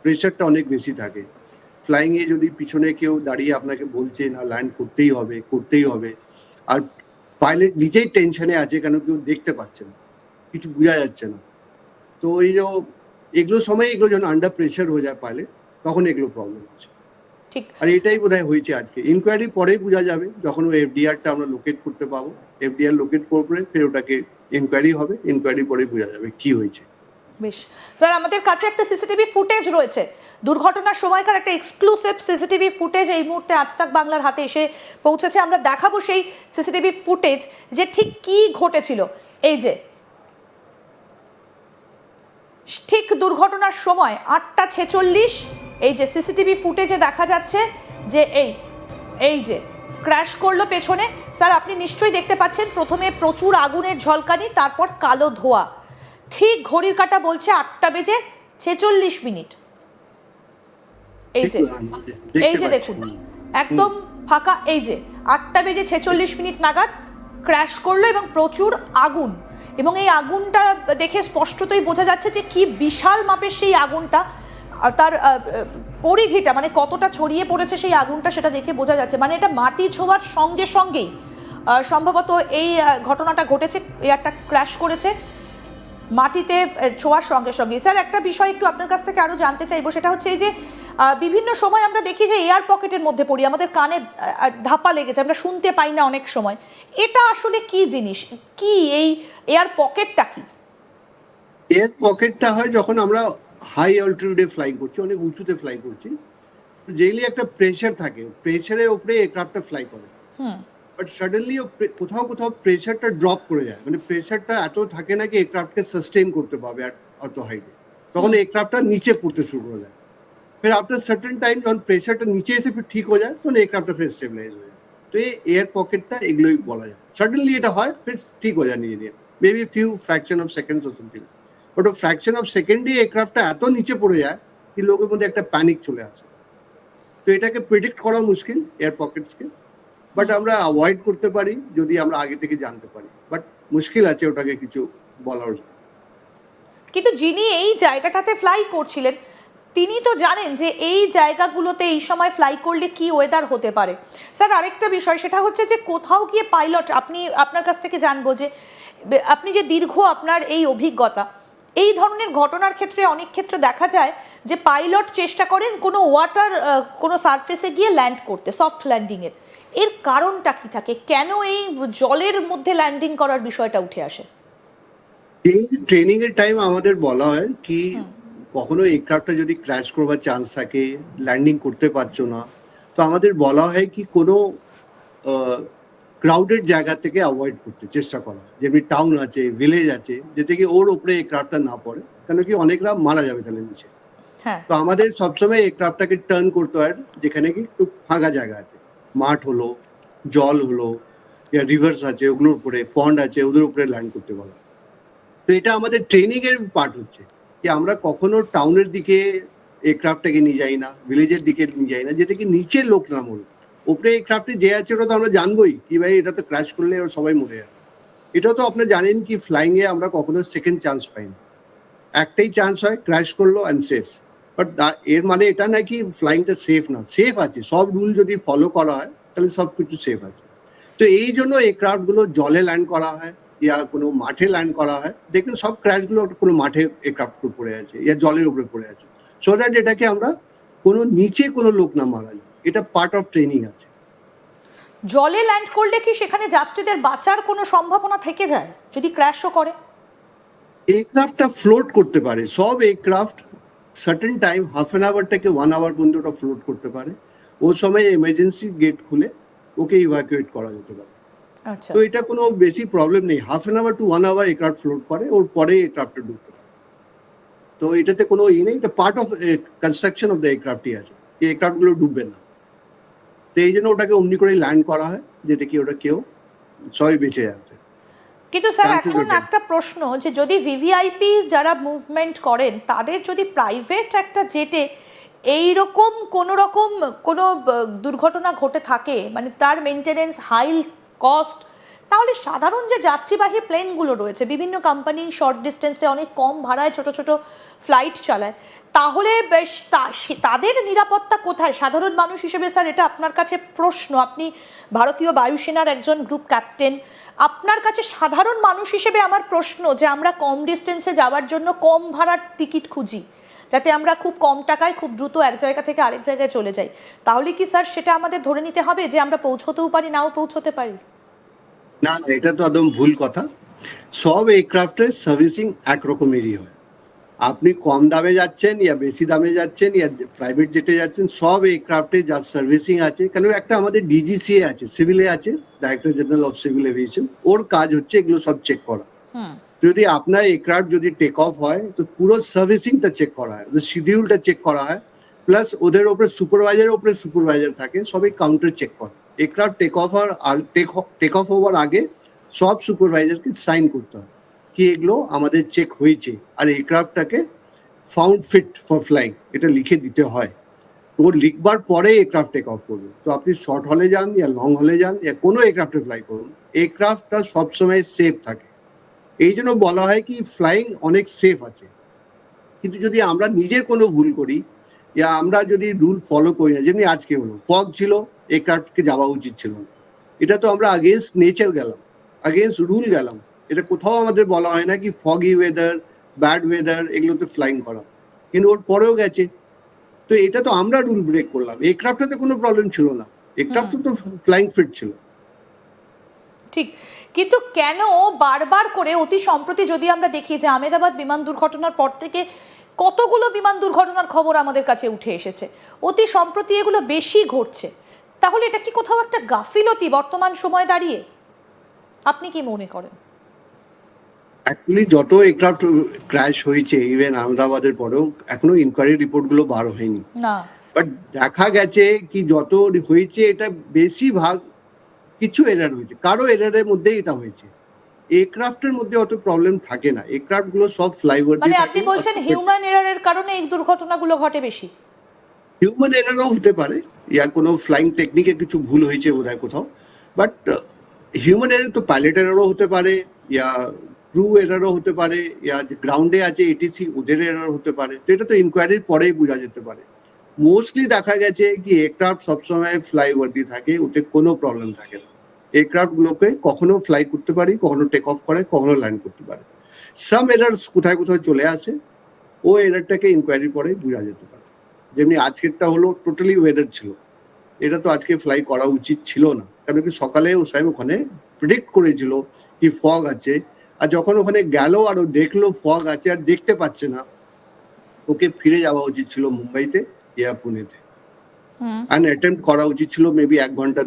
প্রেশারটা অনেক বেশি থাকে। ফ্লাইংয়ে যদি পিছনে কেউ দাঁড়িয়ে আপনাকে বলছে না ল্যান্ড করতেই হবে, আর পাইলট নিজেই টেনশনে আছে কেন কেউ দেখতে পাচ্ছে না, কিছু বোঝা যাচ্ছে না। তো এগুলো সময় এগুলো যখন আন্ডার প্রেশার হয়ে যায় পাইলট, তখন এগুলো প্রবলেম আছে। ঠিক। আর এটাই বোধহয় হয়েছে আজকে। ইনকোয়ারি পরেই বোঝা যাবে, যখন ওই এফডিআরটা আমরা লোকেট করতে পাবো। এফডিআর লোকেট করবে, ফের ওটাকে ইনকোয়ারি হবে, ইনকোয়ারি পরে বোঝা যাবে কি হয়েছে। বেশ স্যার, আমাদের কাছে একটা সিসিটিভি ফুটেজ রয়েছে, দুর্ঘটনার সময়কার একটা এক্সক্লুসিভ সিসিটিভি ফুটেজ এই মুহূর্তে আজ তাক বাংলার হাতে এসে পৌঁছেছে। আমরা দেখাবো সেই সিসিটিভি ফুটেজ যে ঠিক কি ঘটেছিল। এই যে ঠিক দুর্ঘটনার সময় 8:46, এই যে সিসিটিভি ফুটেজে দেখা যাচ্ছে যে এই যে ক্র্যাশ করলো পেছনে। স্যার আপনি নিশ্চয়ই দেখতে পাচ্ছেন, প্রথমে প্রচুর আগুনের ঝলকানি, তারপর কালো ধোঁয়া। ঠিক ঘড়ির কাঁটা বলছে 8:46। এই যে দেখুন একদম ফাঁকা। এই যে 8:46 নাগাদ ক্র্যাশ করলো এবং প্রচুর আগুন, এবং এই আগুনটা দেখে স্পষ্টতই বোঝা যাচ্ছে যে কি বিশাল মাপের সেই আগুনটা, তার পরিধিটা মানে কতটা ছড়িয়ে পড়েছে সেই আগুনটা সেটা দেখে বোঝা যাচ্ছে। মানে এটা মাটি ছোঁয়ার সঙ্গে সঙ্গেই সম্ভবত এই ঘটনাটা ঘটেছে, একটা ক্র্যাশ করেছে মাটিতে ছোঁয়ার সঙ্গে সঙ্গে। স্যার একটা বিষয় একটু আপনার কাছ থেকে আরও জানতে চাইবো, সেটা হচ্ছে এই যে বিভিন্ন সময় আমরা দেখি যে এয়ার পকেটের মধ্যে পড়ি, আমাদের কানে ধাপা লেগেছে, আমরা শুনতে পাই না অনেক সময়। এটা আসলে কি জিনিস, কি এই এয়ার পকেটটা কি? এয়ার পকেটটা হয় যখন আমরা হাই অল্টিটিউডে ফ্লাই করছি, অনেক উঁচুতে ফ্লাই করছি, যেইলি একটা প্রেশার থাকে, প্রেশারের উপরে এয়ারক্রাফটটা ফ্লাই করে। বাট সাডেনলি কোথাও কোথাও প্রেশারটা ড্রপ করে যায়, মানে প্রেশারটা এত থাকে না কি এয়ারক্রাফটকে সাস্টেইন করতে পারবে অত হাইটে, তখন এয়ারক্রাফটটা নিচে পড়তে শুরু করে যায়। फिर आफ्टर सर्टेन टाइम যখন প্রেশারটা নিচে এসে ফির ঠিক হয়ে যায়, তখন এয়ারক্রাফটটা ফির স্টেবিলাইজ হয়ে যায়। তো এই এয়ার পকেটটা এগুলোই বলা যায়। সাডেনলি এটা হয়, ফির ঠিক হয়ে যায় নিজে নিজে, maybe few fraction of seconds or something. But ও ফ্র্যাকশন অফ সেকেন্ডে এয়ারক্রাফটটা এত নিচে পড়ে যায় কি লোকের মধ্যে একটা প্যানিক চলে আসে। তো এটাকে প্রেডিক্ট করা মুশকিল এয়ার পকেটসকে, বাট আমরা অ্যাভয়েড করতে পারি যদি আমরা আগে থেকে জানতে পারি। বাট মুশকিল আছে ওটাকে কিছু বলার। কিন্তু যিনি এই জায়গাটাতে ফ্লাই করছিলেন তিনি তো জানেন যে এই জায়গাগুলোতে এই সময় ফ্লাই করলে কি ওয়েদার হতে পারে। স্যার আরেকটা বিষয়, সেটা হচ্ছে যে কোথাও গিয়ে পাইলট, আপনার কাছ থেকে জানবো যে আপনি যে দীর্ঘ আপনার এই অভিজ্ঞতা, এই ধরনের ঘটনার ক্ষেত্রে অনেক ক্ষেত্রে দেখা যায় যে পাইলট চেষ্টা করেন কোনো সারফেসে গিয়ে ল্যান্ড করতে, সফট ল্যান্ডিংয়ের। এর কারণটা কি থাকে, কেন এই জলের মধ্যে ল্যান্ডিং করার বিষয়টা উঠে আসে? এই ট্রেনিং এর টাইম আমাদের বলা হয় কি কখনো এয়ারক্রাফটটা যদি ক্র্যাশ করবার চান্স থাকে, ল্যান্ডিং করতে পারছো না, তো আমাদের বলা হয় কি কোনো ক্রাউডেড জায়গা থেকে অ্যাভয়েড করতে চেষ্টা করা হয়, যেমনি টাউন আছে, ভিলেজ আছে, যেতে কি ওর উপরে এয়ারক্রাফটটা না পড়ে, কেন কি অনেকরা মারা যাবে তাহলে নিচে। তো আমাদের সবসময় এয়ারক্রাফটটাকে টার্ন করতে হয় যেখানে কি একটু ফাঁকা জায়গা আছে, মাঠ হলো, জল হলো, রিভার্স আছে ওগুলোর উপরে, পন্ড আছে ওদের উপরে ল্যান্ড করতে বলা হয়। তো এটা আমাদের ট্রেনিং এর পার্ট হচ্ছে যে আমরা কখনো টাউনের দিকে এয়ারক্রাফটটাকে নিয়ে যাই না, ভিলেজের দিকে নিয়ে যাই না, যেটা কি নিচে লোক না মরে। উপরে এয়ারক্রাফটে যে আছে ওটা তো আমরা জানবোই কি ভাই এটা তো ক্র্যাশ করলে ওরা সবাই মরে যাবে। এটাও তো আপনি জানেন কি ফ্লাইং এ আমরা কখনো সেকেন্ড চান্স পাই না, একটাই চান্স হয়, ক্র্যাশ করলো অ্যান্ড শেষ। বাট এর মানে এটা না কি ফ্লাইংটা সেফ না, সেফ আছে, সব রুল যদি ফলো করা হয় তাহলে সব কিছু সেফ আছে। তো এই জন্য এয়ারক্রাফট গুলো জলে ল্যান্ড করা হয় ইয়া কোনো মাঠে ল্যান্ড করা হয়। দেখবেন সব ক্র্যাশ গুলো কোনো মাঠে এয়ারক্রাফট পড়ে আছে ইয়া জলের উপরে পড়ে আছে, সো দ্যাট এটাকে আমরা কোনো নিচে কোনো লোক না মারা যায়, এটা পার্ট অফ ট্রেনিং আছে। জলে ল্যান্ড করলে কি সেখানে যাত্রীদের বাঁচার কোনো সম্ভাবনা থেকে যায় যদি ক্র্যাশও করে? এয়ারক্রাফটটা ফ্লোট করতে পারে, সব aircraft certain time half an hour থেকে 1 আওয়ার পর্যন্ত ওটা ফ্লোট করতে পারে। ওই সময় এমার্জেন্সি গেট খুলে ওকে ইভাকুয়েট করা যেতে পারে। তো এটা কোনো বেশি প্রবলেম নেই, half an hour to 1 hour aircraft float করে, ওর পরে এয়ারক্রাফটে ঢুকতে পারে। তো এটাতে কোনো নেই, এটা part of construction of the এয়ারক্রাফটই আছে, এই এয়ারক্রাফটগুলো ডুববে না। তো এই জন্য ওটাকে অমনি করে ল্যান্ড করা হয় যেতে কি ওটা কেউ সবাই বেঁচে যায়। কিন্তু স্যার এখন একটা প্রশ্ন, যে যদি ভিভিআইপি যারা মুভমেন্ট করেন তাদের যদি প্রাইভেট একটা জেটে এইরকম কোনো দুর্ঘটনা ঘটে থাকে, মানে তার মেনটেনেন্স হাই কস্ট, তাহলে সাধারণ যে যাত্রীবাহী প্লেনগুলো রয়েছে, বিভিন্ন কোম্পানি শর্ট ডিস্টেন্সে অনেক কম ভাড়ায় ছোট ছোট ফ্লাইট চালায়, তাহলে বেশ তাদের নিরাপত্তা কোথায়? সাধারণ মানুষ হিসেবে স্যার, এটা আপনার কাছে প্রশ্ন, আপনি ভারতীয় বায়ুসেনার একজন গ্রুপ ক্যাপ্টেন, আপনার কাছে সাধারণ মানুষ হিসেবে আমার প্রশ্ন যে আমরা কম ডিস্টেন্সে যাওয়ার জন্য কম ভাড়ার টিকিট খুঁজি, যাতে আমরা খুব কম টাকায় খুব দ্রুত এক জায়গা থেকে আরেক জায়গায় চলে যাই, তাহলে কি স্যার সেটা আমাদের ধরে নিতে হবে যে আমরা পৌঁছতেও পারি নাও পৌঁছতে পারি? না, এটা তো একদম ভুল কথা। সব এয়ারক্রাফটের সার্ভিসিং একরকমেরই হয়। আপনি কম দামে যাচ্ছেন ইয়া বেশি দামে যাচ্ছেন ইয়া প্রাইভেট জেটে যাচ্ছেন, সব এয়ারক্রাফটে যার সার্ভিসিং আছে। কেন একটা আমাদের ডিজিসিএ আছে, সিভিলে আছে, director general of civil aviation, ওর কাজ হচ্ছে এগুলো সব চেক করা। যদি আপনার এয়ারক্রাফট যদি টেক অফ হয় তো পুরো সার্ভিসিংটা চেক করা হয়, ওদের শিডিউলটা চেক করা হয়, প্লাস ওদের ওপরে সুপারভাইজার থাকে, সবই কাউন্টার চেক করে। এয়ারক্রাফট টেক অফ হওয়ার আগে সব সুপারভাইজারকে সাইন করতে হয় কি এগুলো আমাদের চেক হয়েছে, আর এয়ারক্রাফটটাকে ফাউন্ড ফিট ফর ফ্লাইং এটা লিখে দিতে হয়। ওর লিখবার পরে এয়ারক্রাফট টেক অফ করবে। তো আপনি শর্ট হলে যান ইয়া লং হলে যান ইয়া কোনো এয়ারক্রাফটে ফ্লাই করুন, এয়ারক্রাফটটা সবসময় সেফ থাকে। এই জন্য বলা হয় কি ফ্লাইং অনেক সেফ আছে। কিন্তু যদি আমরা নিজের কোনো ভুল করি ইয়া আমরা যদি রুল ফলো করি না, যেমনি আজকে হলো, ফগ ছিল, এয়ারক্রাফটকে যাওয়া উচিত ছিল না, এটা তো আমরা আগেনস্ট নেচার গেলাম, আগেনস্ট রুল গেলাম। এটা কোথাও আমাদের বলা হয় না কি ফগি ওয়েদার, ব্যাড ওয়েদার এগুলোতে ফ্লাইং করা, কিন্তু ওর পরেও গেছে। তো এটা তো আমরা রুল ব্রেক করলাম। এয়ারক্রাফটে কোনো প্রবলেম ছিল না, এয়ারক্রাফট তো ফ্লাইং ফিট ছিল। ঠিক, কিন্তু কেন বারবার করে অতি সম্প্রতি যদি আমরা দেখি যে আহমেদাবাদ বিমান দুর্ঘটনার পর থেকে কতগুলো বিমান দুর্ঘটনার খবর আমাদের কাছে উঠে এসেছে, অতি সম্প্রতি এগুলো বেশি ঘটছে, তাহলে এটা কি কোথাও একটা গাফিলতি বর্তমান সময় দাঁড়িয়ে? আপনি কি মনে করেন? অ্যাকচুয়ালি যত এয়ারক্রাফট ক্র্যাশ হয়েছে ইভেন আহমেদাবাদের পরেও এখনো ইনকোয়ারি রিপোর্টগুলো বার হয়নি, না, বাট দেখা গেছে কি যত হয়েছে এটা বেশিরভাগ কিছু এরার হয়েছে, কারো এরারের মধ্যে এটা হয়েছে। এয়ারক্রাফটের মধ্যে অত প্রবলেম থাকে না, এয়ারক্রাফট গুলো সব ফ্লাইওভার মানে আপনি বলছেন হিউম্যান এরারের কারণে এই দুর্ঘটনাগুলো ঘটে বেশি? হিউম্যান এরারও হতে পারে, ইয়া কোনো ফ্লাইং টেকনিকে কিছু ভুল হয়েছে বোধহয় কোথাও, বাট হিউম্যান এরার তো পাইলট এরারও হতে পারে, ইয়া ক্রু এরারও হতে পারে, ইয়া যে গ্রাউন্ডে আছে এটিসি ওদের এরার হতে পারে। তো এটা তো ইনকোয়ারির পরেই বোঝা যেতে পারে। মোস্টলি দেখা গেছে কি এয়ারক্রাফট সবসময় ফ্লাইওভার দিয়ে থাকে, ওতে কোনো প্রবলেম থাকে না। এয়ারক্রাফট গুলোকে কখনো ফ্লাই করতে পারি, কখনো টেক অফ করে, কখনো ল্যান্ড করতে পারে। সাম এরার্স কোথায় কোথায় চলে আসে, ও এরারটাকে ইনকোয়ারির পরেই বোঝা যেতে পারে। যেমনি আজকেরটা হলো টোটালি ওয়েদার ছিল, এটা তো আজকে ফ্লাই করা উচিত ছিল না, কারণ কি সকালে ও সাহেব ওখানে প্রেডিক্ট করেছিল কি ফগ আছে, আর যখন ওখানে গেল আর ও দেখলো ফগ আছে আর দেখতে পাচ্ছে না, ওকে ফিরে যাওয়া উচিত ছিল মুম্বাইতে ইয়া পুনেতে, অ্যাটেম্প্ট করা উচিত ছিল মেবি 1 ঘন্টা